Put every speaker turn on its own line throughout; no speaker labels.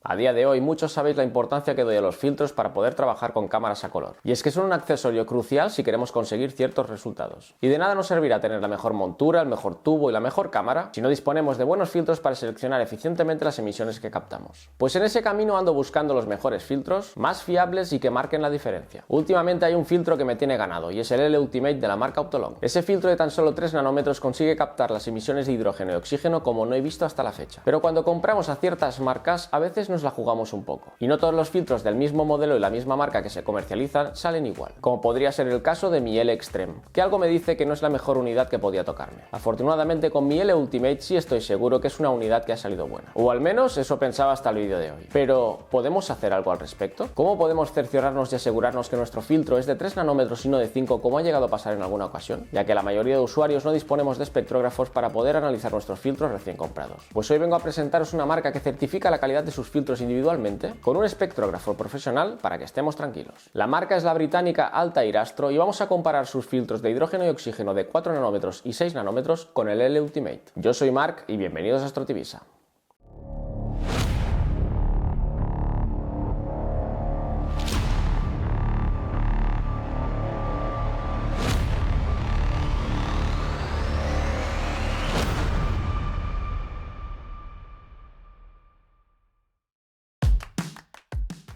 A día de hoy muchos sabéis la importancia que doy a los filtros para poder trabajar con cámaras a color. Y es que son un accesorio crucial si queremos conseguir ciertos resultados. Y de nada nos servirá tener la mejor montura, el mejor tubo y la mejor cámara si no disponemos de buenos filtros para seleccionar eficientemente las emisiones que captamos. Pues en ese camino ando buscando los mejores filtros, más fiables y que marquen la diferencia. Últimamente hay un filtro que me tiene ganado y es el L-Ultimate de la marca Optolong. Ese filtro de tan solo 3 nanómetros consigue captar las emisiones de hidrógeno y oxígeno como no he visto hasta la fecha. Pero cuando compramos a ciertas marcas a veces nos la jugamos un poco. Y no todos los filtros del mismo modelo y la misma marca que se comercializan salen igual. Como podría ser el caso de mi L-Extreme, que algo me dice que no es la mejor unidad que podía tocarme. Afortunadamente con mi L-Ultimate sí estoy seguro que es una unidad que ha salido buena. O al menos eso pensaba hasta el vídeo de hoy. Pero, ¿podemos hacer algo al respecto? ¿Cómo podemos cerciorarnos y asegurarnos que nuestro filtro es de 3 nanómetros y no de 5 como ha llegado a pasar en alguna ocasión? Ya que la mayoría de usuarios no disponemos de espectrógrafos para poder analizar nuestros filtros recién comprados. Pues hoy vengo a presentaros una marca que certifica la calidad de sus filtros individualmente con un espectrógrafo profesional para que estemos tranquilos. La marca es la británica Altair Astro y vamos a comparar sus filtros de hidrógeno y oxígeno de 4 nanómetros y 6 nanómetros con el L-Ultimate. Yo soy Marc y bienvenidos a Astrotivisa.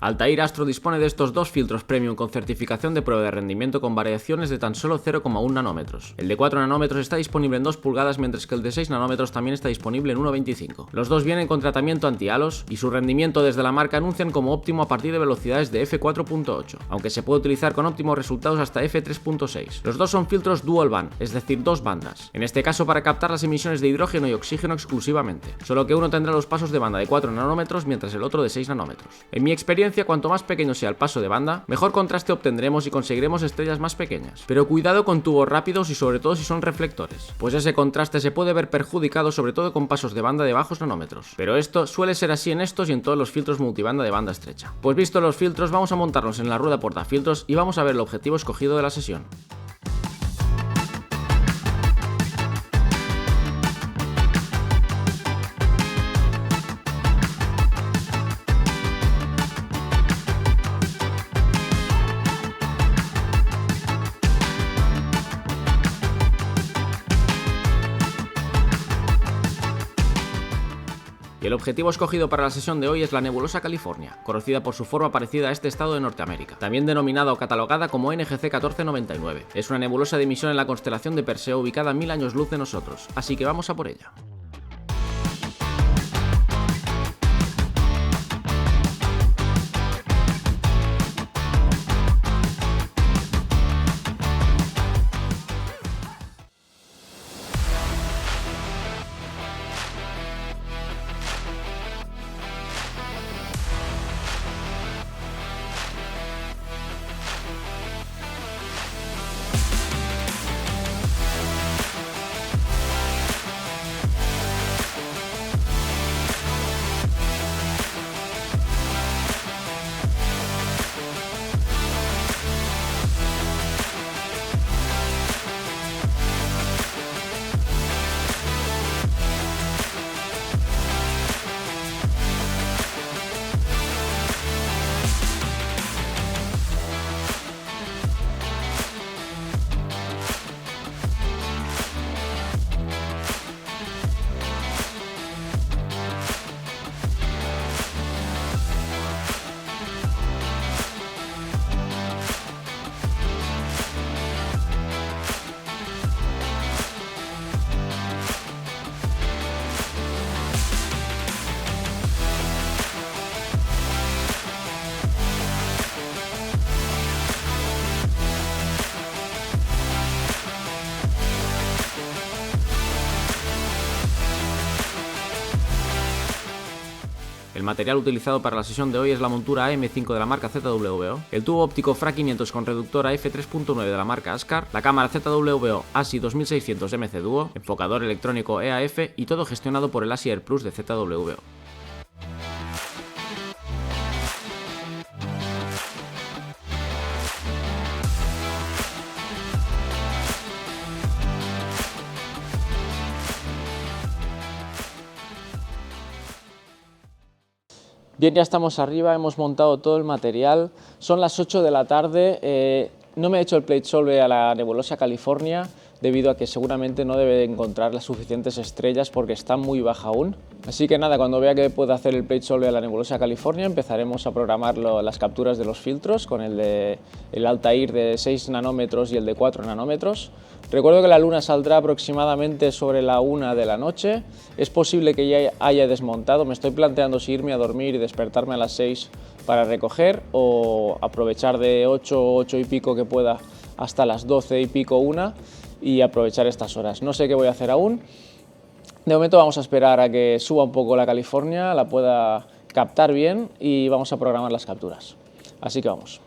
Altair Astro dispone de estos dos filtros premium con certificación de prueba de rendimiento con variaciones de tan solo 0,1 nanómetros. El de 4 nanómetros está disponible en 2 pulgadas mientras que el de 6 nanómetros también está disponible en 1,25. Los dos vienen con tratamiento anti-halos y su rendimiento desde la marca anuncian como óptimo a partir de velocidades de f4.8, aunque se puede utilizar con óptimos resultados hasta f3.6. Los dos son filtros dual band, es decir, dos bandas, en este caso para captar las emisiones de hidrógeno y oxígeno exclusivamente, solo que uno tendrá los pasos de banda de 4 nanómetros mientras el otro de 6 nanómetros. En mi experiencia, cuanto más pequeño sea el paso de banda, mejor contraste obtendremos y conseguiremos estrellas más pequeñas. Pero cuidado con tubos rápidos y sobre todo si son reflectores, pues ese contraste se puede ver perjudicado sobre todo con pasos de banda de bajos nanómetros. Pero esto suele ser así en estos y en todos los filtros multibanda de banda estrecha. Pues visto los filtros, vamos a montarnos en la rueda portafiltros y vamos a ver el objetivo escogido de la sesión. Y el objetivo escogido para la sesión de hoy es la nebulosa California, conocida por su forma parecida a este estado de Norteamérica, también denominada o catalogada como NGC 1499. Es una nebulosa de emisión en la constelación de Perseo ubicada a 1000 años luz de nosotros, así que vamos a por ella. El material utilizado para la sesión de hoy es la montura AM5 de la marca ZWO, el tubo óptico FRA 500 con reductor a f3.9 de la marca ASCAR, la cámara ZWO ASI 2600 MC Duo, enfocador electrónico EAF y todo gestionado por el ASI Air Plus de ZWO. Bien, ya estamos arriba, hemos montado todo el material, son las 8 de la tarde, no me he hecho el plate solve a la nebulosa California debido a que seguramente no debe encontrar las suficientes estrellas porque está muy baja aún. Así que nada, cuando vea que puedo hacer el plate solve a la nebulosa California empezaremos a programar las capturas de los filtros con el Altair de 6 nanómetros y el de 4 nanómetros. Recuerdo que la luna saldrá aproximadamente sobre la 1 de la noche. Es posible que ya haya desmontado. Me estoy planteando si irme a dormir y despertarme a las 6 para recoger o aprovechar de 8 y pico que pueda hasta las 12 y pico, 1 y aprovechar estas horas. No sé qué voy a hacer aún. De momento vamos a esperar a que suba un poco la California, la pueda captar bien y vamos a programar las capturas. Así que vamos.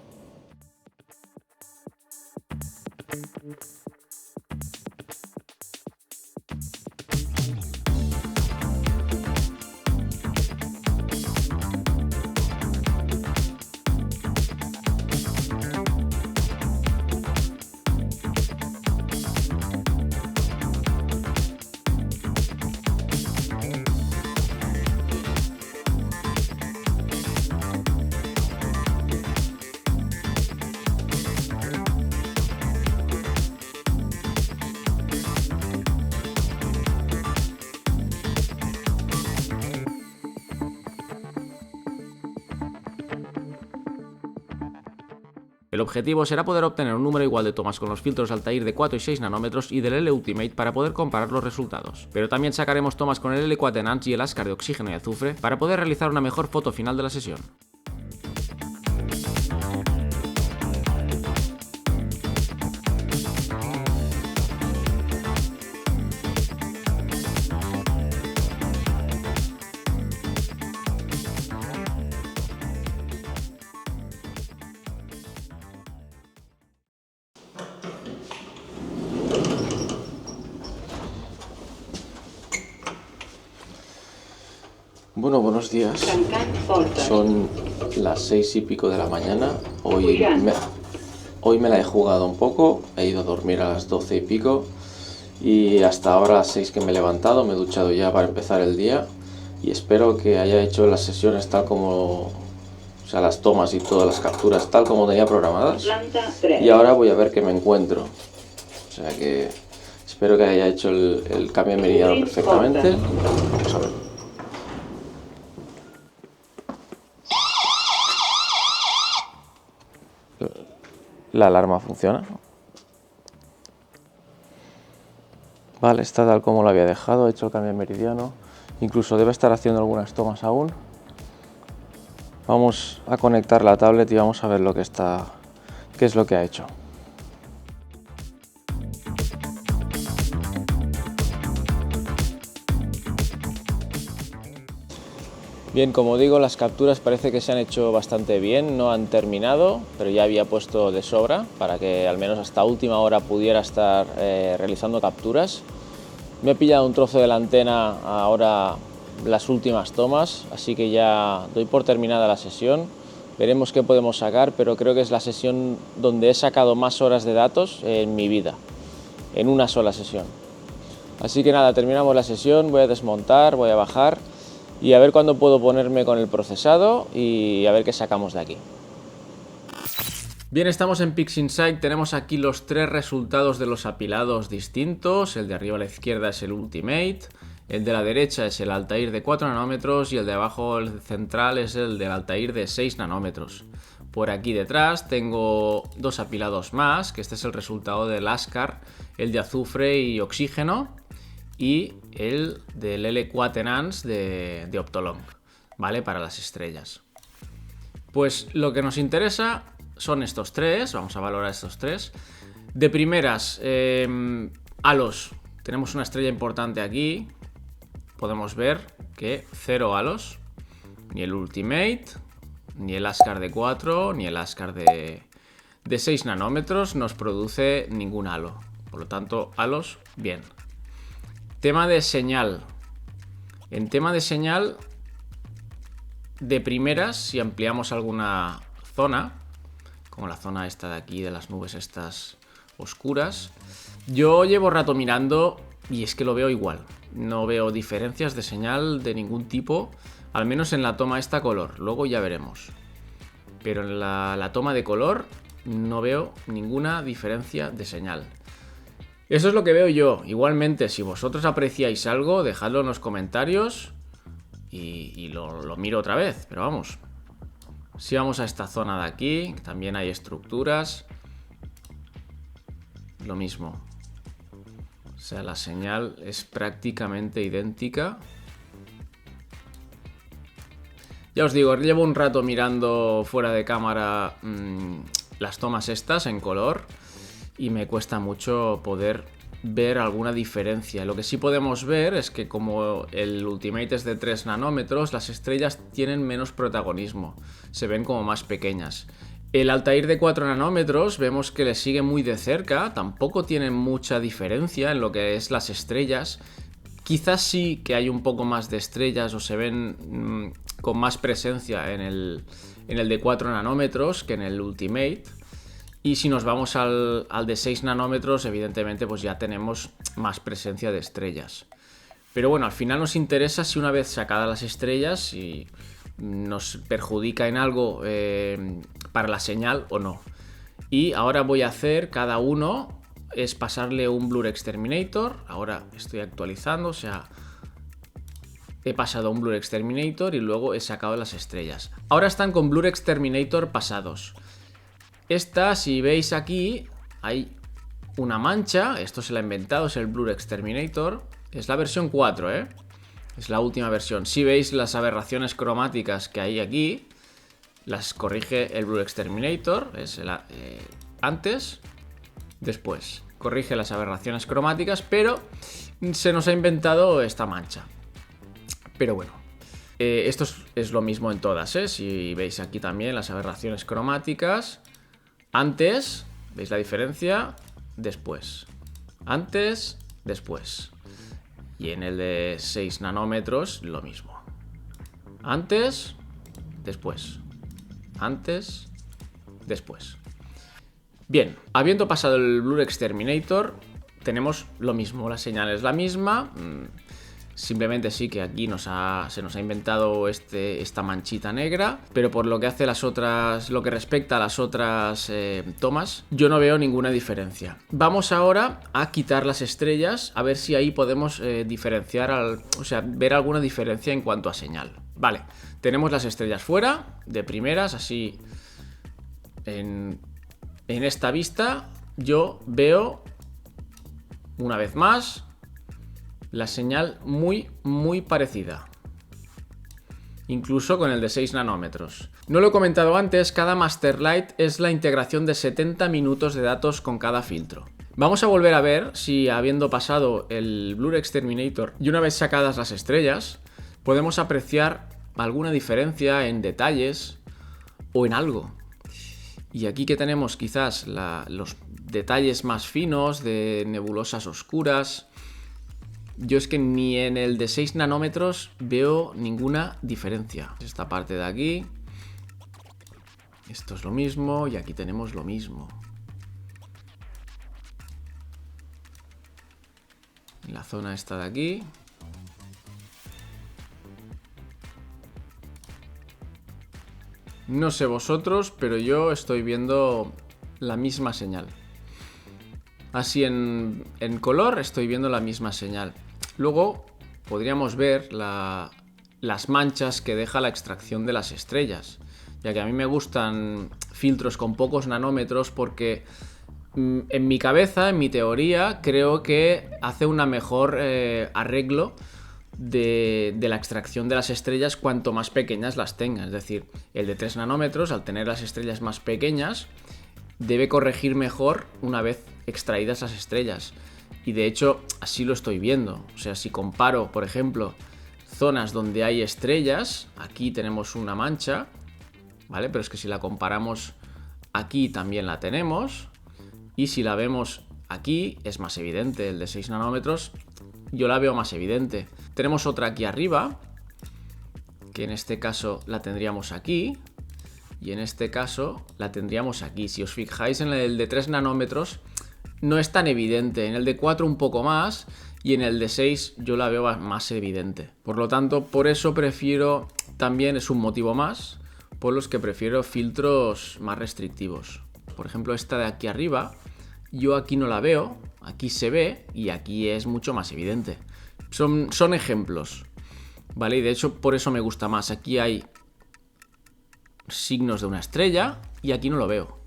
El objetivo será poder obtener un número igual de tomas con los filtros Altair de 4 y 6 nanómetros y del L Ultimate para poder comparar los resultados. Pero también sacaremos tomas con el L4 Enhance y el Ascar de oxígeno y azufre para poder realizar una mejor foto final de la sesión. Bueno, buenos días. Son las 6 y pico de la mañana. Hoy me la he jugado un poco. He ido a dormir a las 12 y pico. Y hasta ahora, a las 6 que me he levantado, me he duchado ya para empezar el día. Y espero que haya hecho las sesiones tal como... O sea, las tomas y todas las capturas tal como tenía programadas. Y ahora voy a ver qué me encuentro. O sea que espero que haya hecho el cambio de meridiano perfectamente. Vamos a ver. La alarma funciona. Vale, está tal como lo había dejado, he hecho el cambio de meridiano. Incluso debe estar haciendo algunas tomas aún. Vamos a conectar la tablet y vamos a ver qué es lo que ha hecho. Bien, como digo, las capturas parece que se han hecho bastante bien, no han terminado, pero ya había puesto de sobra para que al menos hasta última hora pudiera estar realizando capturas. Me he pillado un trozo de la antena ahora las últimas tomas, así que ya doy por terminada la sesión. Veremos qué podemos sacar, pero creo que es la sesión donde he sacado más horas de datos en mi vida, en una sola sesión. Así que nada, terminamos la sesión, voy a desmontar, voy a bajar y a ver cuándo puedo ponerme con el procesado y a ver qué sacamos de aquí. Bien, estamos en PixInsight, tenemos aquí los 3 resultados de los apilados distintos. El de arriba a la izquierda es el Ultimate, el de la derecha es el Altair de 4 nanómetros y el de abajo, el central, es el del Altair de 6 nanómetros. Por aquí detrás tengo 2 apilados más, que este es el resultado del Ascar, el de azufre y oxígeno, y el del L4 Enhance de Optolong, ¿vale? Para las estrellas. Pues lo que nos interesa son estos 3, vamos a valorar estos 3. De primeras, halos. Tenemos una estrella importante aquí. Podemos ver que 0 halos. Ni el Ultimate, ni el Ascar de 4, ni el Ascar de 6 nanómetros nos produce ningún halo. Por lo tanto, halos, bien. Tema de señal. En tema de señal, de primeras, si ampliamos alguna zona, como la zona esta de aquí, de las nubes estas oscuras, yo llevo rato mirando y es que lo veo igual. No veo diferencias de señal de ningún tipo Al menos en la toma esta color, luego ya veremos. Pero en la toma de color no veo ninguna diferencia de señal. Eso es lo que veo yo. Igualmente, si vosotros apreciáis algo, dejadlo en los comentarios y lo miro otra vez. Pero vamos, si vamos a esta zona de aquí, también hay estructuras. Lo mismo. O sea, la señal es prácticamente idéntica. Ya os digo, llevo un rato mirando fuera de cámara las tomas estas en color y me cuesta mucho poder ver alguna diferencia. Lo que sí podemos ver es que como el Ultimate es de 3 nanómetros, las estrellas tienen menos protagonismo, se ven como más pequeñas. El Altair de 4 nanómetros vemos que le sigue muy de cerca, tampoco tienen mucha diferencia en lo que es las estrellas. Quizás sí que hay un poco más de estrellas o se ven con más presencia en el de 4 nanómetros que en el Ultimate. Y si nos vamos al de 6 nanómetros, evidentemente pues ya tenemos más presencia de estrellas. Pero bueno, al final nos interesa si una vez sacadas las estrellas, si nos perjudica en algo para la señal o no. Y ahora voy a hacer cada uno, es pasarle un Blur Exterminator. Ahora estoy actualizando, o sea, he pasado a un Blur Exterminator y luego he sacado las estrellas. Ahora están con Blur Exterminator pasados. Esta, si veis aquí, hay una mancha. Esto se la ha inventado, es el Blur Exterminator. Es la versión 4, es la última versión. Si veis las aberraciones cromáticas que hay aquí, las corrige el Blur Exterminator. Es antes, después. Corrige las aberraciones cromáticas, pero se nos ha inventado esta mancha. Pero bueno, esto es lo mismo en todas, Si veis aquí también las aberraciones cromáticas. Antes, ¿veis la diferencia? Después. Antes, después. Y en el de 6 nanómetros, lo mismo. Antes, después. Antes, después. Bien, habiendo pasado el Blur Exterminator, tenemos lo mismo, la señal es la misma. Simplemente sí que aquí se nos ha inventado esta manchita negra, pero por lo que hace lo que respecta a las otras tomas, yo no veo ninguna diferencia. Vamos ahora a quitar las estrellas, a ver si ahí podemos diferenciar, o sea, ver alguna diferencia en cuanto a señal. Vale, tenemos las estrellas fuera, de primeras, así en esta vista yo veo una vez más la señal muy parecida, incluso con el de 6 nanómetros. No lo he comentado antes, cada Masterlight es la integración de 70 minutos de datos con cada filtro. Vamos a volver a ver si, habiendo pasado el Blur Exterminator y una vez sacadas las estrellas, podemos apreciar alguna diferencia en detalles o en algo. Y aquí que tenemos quizás los detalles más finos de nebulosas oscuras. Yo es que ni en el de 6 nanómetros veo ninguna diferencia. Esta parte de aquí, esto es lo mismo y aquí tenemos lo mismo. En la zona esta de aquí. No sé vosotros, pero yo estoy viendo la misma señal. Así en color estoy viendo la misma señal. Luego podríamos ver las manchas que deja la extracción de las estrellas, ya que a mí me gustan filtros con pocos nanómetros porque en mi cabeza, en mi teoría, creo que hace una mejor arreglo de la extracción de las estrellas cuanto más pequeñas las tenga. Es decir, el de 3 nanómetros, al tener las estrellas más pequeñas, debe corregir mejor una vez extraídas las estrellas. Y de hecho, así lo estoy viendo. O sea, si comparo, por ejemplo, zonas donde hay estrellas, aquí tenemos una mancha, ¿vale? Pero es que si la comparamos aquí también la tenemos. Y si la vemos aquí, es más evidente. El de 6 nanómetros, yo la veo más evidente. Tenemos otra aquí arriba, que en este caso la tendríamos aquí. Y en este caso la tendríamos aquí. Si os fijáis en el de 3 nanómetros, no es tan evidente. En el de 4 un poco más y en el de 6 yo la veo más evidente. Por lo tanto, por eso prefiero también es un motivo más por los que prefiero filtros más restrictivos. Por ejemplo, esta de aquí arriba, yo aquí no la veo, aquí se ve y aquí es mucho más evidente. Son ejemplos, ¿vale? Y de hecho por eso me gusta más. Aquí hay signos de una estrella y aquí no lo veo.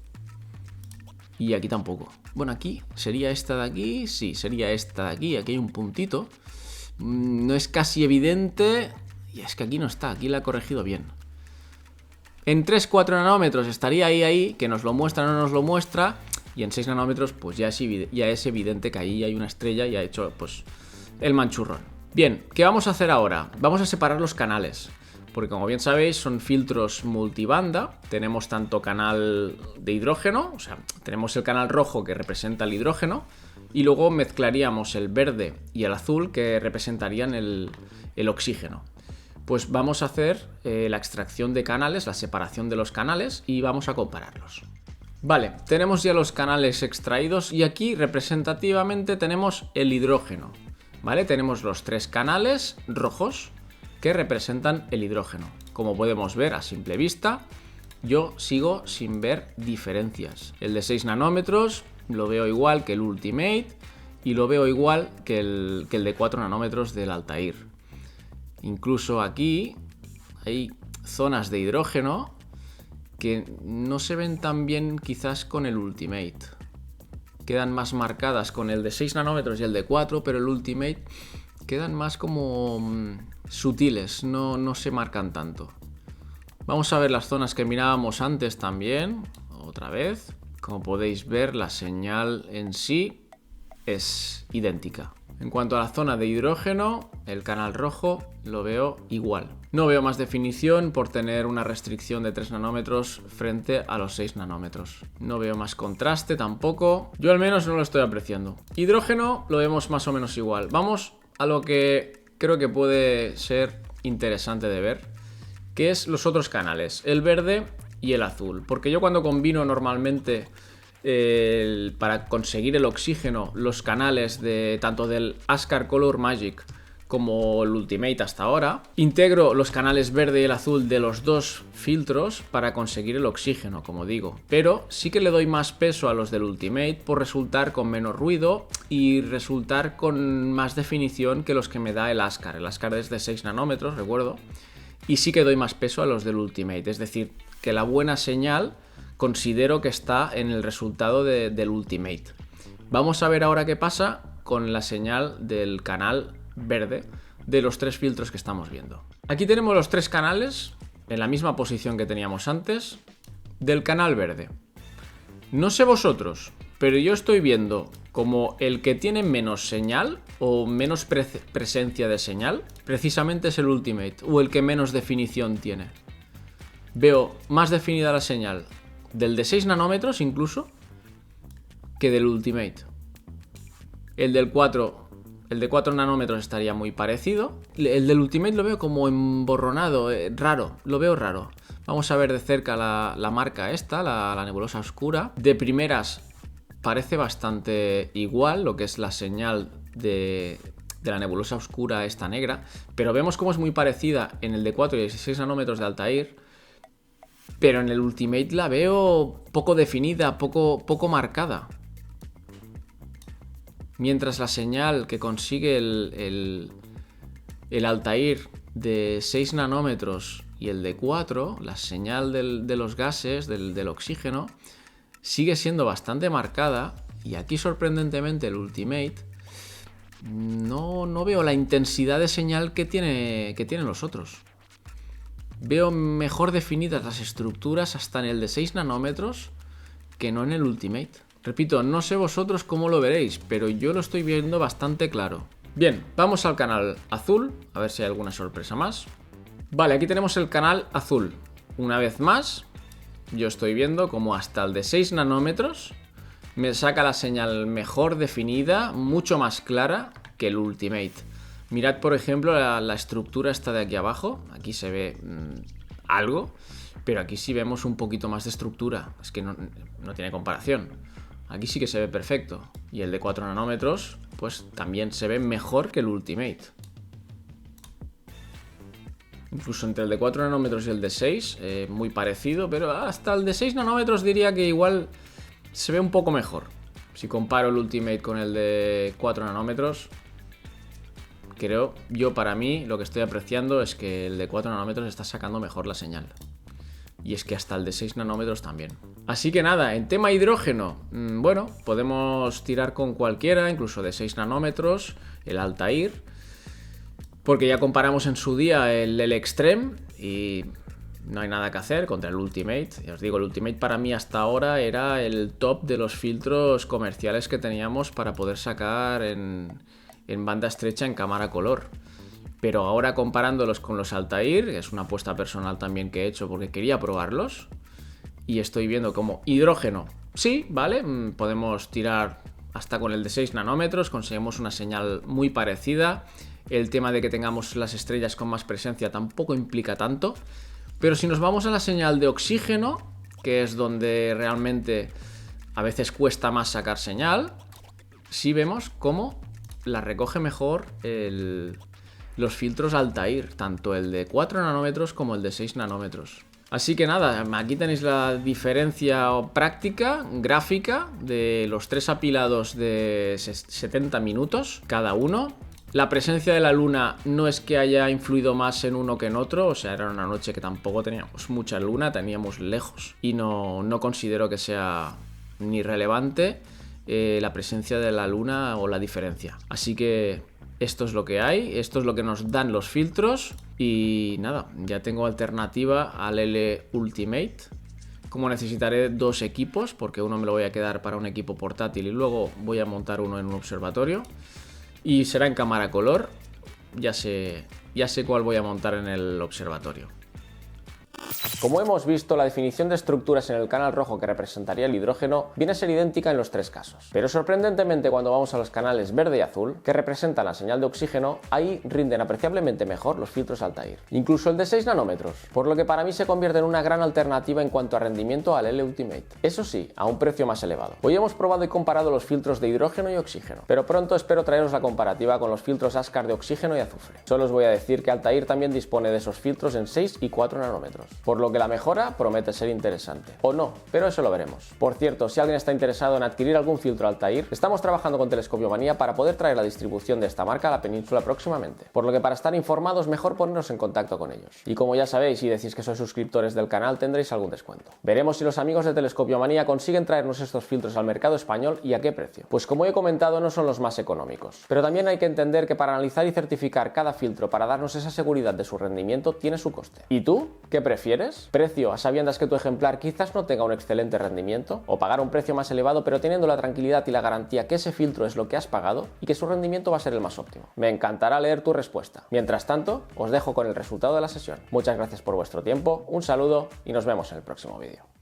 Y aquí tampoco. Bueno, aquí sería esta de aquí, sí, sería esta de aquí. Aquí hay un puntito. No es casi evidente y es que aquí no está, aquí la he corregido bien. En 3-4 nanómetros estaría ahí, que nos lo muestra o no nos lo muestra. Y en 6 nanómetros pues ya es evidente que ahí hay una estrella y ha hecho pues el manchurrón. Bien, ¿qué vamos a hacer ahora? Vamos a separar los canales. Porque como bien sabéis son filtros multibanda. Tenemos tanto canal de hidrógeno, o sea, tenemos el canal rojo que representa el hidrógeno. Y luego mezclaríamos el verde y el azul que representarían el oxígeno. Pues vamos a hacer la extracción de canales, la separación de los canales y vamos a compararlos. Vale, tenemos ya los canales extraídos y aquí representativamente tenemos el hidrógeno. ¿Vale? Tenemos los 3 canales rojos que representan el hidrógeno. Como podemos ver a simple vista, yo sigo sin ver diferencias. El de 6 nanómetros lo veo igual que el Ultimate y lo veo igual que el de 4 nanómetros del Altair. Incluso aquí hay zonas de hidrógeno que no se ven tan bien quizás con el Ultimate. Quedan más marcadas con el de 6 nanómetros y el de 4, pero el Ultimate quedan más como sutiles, no se marcan tanto. Vamos a ver las zonas que mirábamos antes también, otra vez. Como podéis ver, la señal en sí es idéntica. En cuanto a la zona de hidrógeno, el canal rojo lo veo igual. No veo más definición por tener una restricción de 3 nanómetros frente a los 6 nanómetros. No veo más contraste tampoco. Yo al menos no lo estoy apreciando. Hidrógeno lo vemos más o menos igual. Vamos a lo que creo que puede ser interesante de ver, que es los otros canales, el verde y el azul. Porque yo cuando combino normalmente para conseguir el oxígeno, los canales de tanto del Askar Color Magic como el Ultimate hasta ahora, integro los canales verde y el azul de los dos filtros para conseguir el oxígeno, como digo. Pero sí que le doy más peso a los del Ultimate por resultar con menos ruido y resultar con más definición que los que me da el Askar. El Askar es de 6 nanómetros, recuerdo. Y sí que doy más peso a los del Ultimate. Es decir, que la buena señal considero que está en el resultado del Ultimate. Vamos a ver ahora qué pasa con la señal del canal verde de los 3 filtros que estamos viendo. Aquí tenemos los 3 canales en la misma posición que teníamos antes del canal verde. No sé vosotros, pero yo estoy viendo como el que tiene menos señal o menos presencia de señal precisamente es el Ultimate, o el que menos definición tiene. Veo más definida la señal del de 6 nanómetros incluso que del Ultimate. El de 4 nanómetros estaría muy parecido. El del Ultimate lo veo como emborronado, raro, lo veo raro. Vamos a ver de cerca la marca esta, la nebulosa oscura. De primeras parece bastante igual lo que es la señal de la nebulosa oscura esta negra, pero vemos cómo es muy parecida en el de 4 y 16 nanómetros de Altair. Pero en el Ultimate la veo poco definida, poco marcada. Mientras la señal que consigue el Altair de 6 nanómetros y el de 4, la señal de los gases, del oxígeno, sigue siendo bastante marcada. Y aquí sorprendentemente el Ultimate no veo la intensidad de señal que tienen los otros. Veo mejor definidas las estructuras hasta en el de 6 nanómetros que no en el Ultimate. Repito, no sé vosotros cómo lo veréis, pero yo lo estoy viendo bastante claro. Bien, vamos al canal azul, a ver si hay alguna sorpresa más. Vale, aquí tenemos el canal azul. Una vez más, yo estoy viendo como hasta el de 6 nanómetros me saca la señal mejor definida, mucho más clara que el Ultimate. Mirad, por ejemplo, la estructura esta de aquí abajo. Aquí se ve algo, pero aquí sí vemos un poquito más de estructura. Es que no tiene comparación. Aquí sí que se ve perfecto. Y el de 4 nanómetros, pues también se ve mejor que el Ultimate. incluso entre el de 4 nanómetros y el de 6, muy parecido, pero hasta el de 6 nanómetros diría que igual se ve un poco mejor. Si comparo el Ultimate con el de 4 nanómetros, creo, para mí, lo que estoy apreciando es que el de 4 nanómetros está sacando mejor la señal. Y es que hasta el de 6 nanómetros también. Así que nada, en tema hidrógeno, bueno, podemos tirar con cualquiera, incluso de 6 nanómetros, el Altair, porque ya comparamos en su día el Extreme y no hay nada que hacer contra el Ultimate. Ya os digo, el Ultimate para mí hasta ahora era el top de los filtros comerciales que teníamos para poder sacar en banda estrecha en cámara color. Pero ahora comparándolos con los Altair, que es una apuesta personal también que he hecho porque quería probarlos, y estoy viendo como hidrógeno, sí, vale, podemos tirar hasta con el de 6 nanómetros, conseguimos una señal muy parecida. El tema de que tengamos las estrellas con más presencia tampoco implica tanto. Pero si nos vamos a la señal de oxígeno, que es donde realmente a veces cuesta más sacar señal, sí vemos cómo la recoge mejor los filtros Altair, tanto el de 4 nanómetros como el de 6 nanómetros. Así que nada, aquí tenéis la diferencia práctica, gráfica, de los 3 apilados de 70 minutos cada uno. La presencia de la luna no es que haya influido más en uno que en otro, o sea, era una noche que tampoco teníamos mucha luna, teníamos lejos. Y no considero que sea ni relevante la presencia de la luna o la diferencia. Así que esto es lo que hay, esto es lo que nos dan los filtros. Y nada, ya tengo alternativa al L Ultimate. Como necesitaré 2 equipos, porque uno me lo voy a quedar para un equipo portátil y luego voy a montar uno en un observatorio. Y será en cámara color, ya sé cuál voy a montar en el observatorio. Como hemos visto, la definición de estructuras en el canal rojo que representaría el hidrógeno viene a ser idéntica en los 3 casos. Pero sorprendentemente, cuando vamos a los canales verde y azul, que representan la señal de oxígeno, ahí rinden apreciablemente mejor los filtros Altair. Incluso el de 6 nanómetros, por lo que para mí se convierte en una gran alternativa en cuanto a rendimiento al L Ultimate. Eso sí, a un precio más elevado. Hoy hemos probado y comparado los filtros de hidrógeno y oxígeno, pero pronto espero traeros la comparativa con los filtros Askar de oxígeno y azufre. Solo os voy a decir que Altair también dispone de esos filtros en 6 y 4 nanómetros, por lo que la mejora promete ser interesante. O no, pero eso lo veremos. Por cierto, si alguien está interesado en adquirir algún filtro Altair, estamos trabajando con Telescopio Manía para poder traer la distribución de esta marca a la península próximamente. Por lo que para estar informados, mejor ponernos en contacto con ellos. Y como ya sabéis, si decís que sois suscriptores del canal, tendréis algún descuento. Veremos si los amigos de Telescopio Manía consiguen traernos estos filtros al mercado español y a qué precio. Pues como he comentado, no son los más económicos. Pero también hay que entender que para analizar y certificar cada filtro para darnos esa seguridad de su rendimiento tiene su coste. ¿Y tú? ¿Qué prefieres? ¿Precio a sabiendas que tu ejemplar quizás no tenga un excelente rendimiento? ¿O pagar un precio más elevado pero teniendo la tranquilidad y la garantía que ese filtro es lo que has pagado y que su rendimiento va a ser el más óptimo? Me encantará leer tu respuesta. Mientras tanto, os dejo con el resultado de la sesión. Muchas gracias por vuestro tiempo, un saludo y nos vemos en el próximo vídeo.